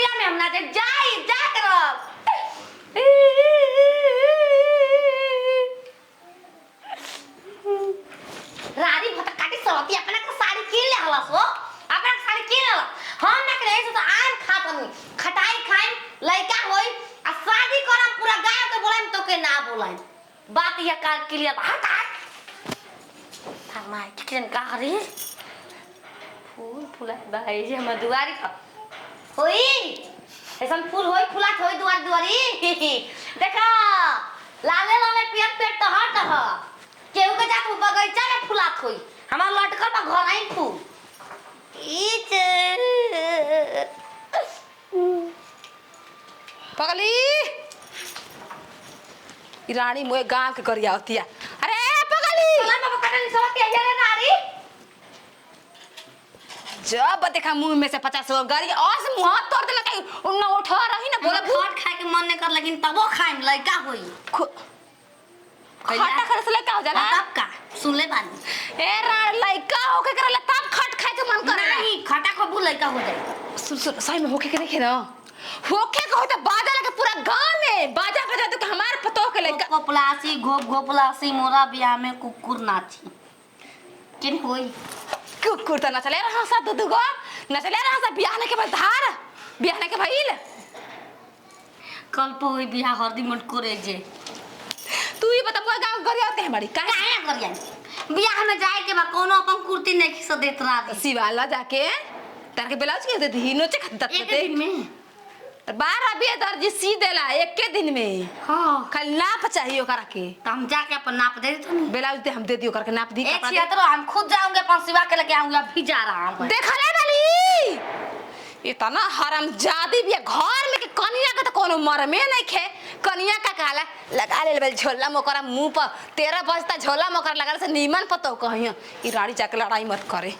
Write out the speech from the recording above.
बिया में हम ना जाई जा करब रारी भत काटी सवती अपना के साड़ी किन ले हला सो अपना के साड़ी किन ले हम ना करे से तो आम खात हम खटाई खाइम लइका होई आ शादी करम पूरा गांव के बोलाइम तो के ना बोलाइम बात ये का क्लियर हट हट फरमाई किचन का रे फूल फूला भाई जे हम दुआरी का होई ऐसन फूल होई फूला होई दुआर दुआरी देखा लाले लाले पेट पेट तो हट ह केहू के जाके बगीचा में फुलात होई हमार लटकल बा घर आई फूल पगली रानी मोए गांव के करिया होती है। अरे पगली चला बाबा कटन सब के रे नारी जब देखा मुंह में से 50 गाड़ी और से मुंह तोड़ देला कहीं उन्ना उठा रही ना बोला खाट खाए के मन नहीं कर लेकिन तबो खाइम लइका होई खट्टा खरस लइका हो जाला तब का सुन ले बानी ए रा लइका होके करला तब खट खाए के मन करे नहीं खटा खबू लइका हो जाए सुन सुन सही में होके के देखे ना होके को तो बाजा लगे पूरा गांव में बाजा बजा तो हमार पतो के लइका गोपलासी गोपलासी मोरा बियाह में कुकुर नाची किन होई कुकुर तो न चले रहा सा दूध गो न चले रहा सा बियाह के बाद धार बियाह के भइल कल पे होई बियाह हरदी मट करे जे तू ही बता मोर गांव गरिया के हमारी काहे ना करिया बियाह में जाए के बा कोनो अपन कुर्ती नहीं खिस देत रात सिवाला जाके तार के ब्लाउज के दे ही नोचे खत एक दिन में 12 बे दर्जी सी देला एक के दिन में हां कल नाप चाहिए ओकरा के तो हम जाके अपन नाप दे देते नहीं ब्लाउज दे हम दे दियो करके नाप दी एक छियतरो हम खुद जाऊंगे अपन सिवा के लेके आऊंगा भी जा रहा हूं देखा रे वाली इतना हरामजादी भी घर में के कनिया के तो कोनो मरमे नहीं खे कनिया का काला लगा ले बेल झोला मोकरा मुंह पर 13 बजता झोला मोकरा लगा से नीमन पतो कहियो ई राड़ी जाके लड़ाई मत करे।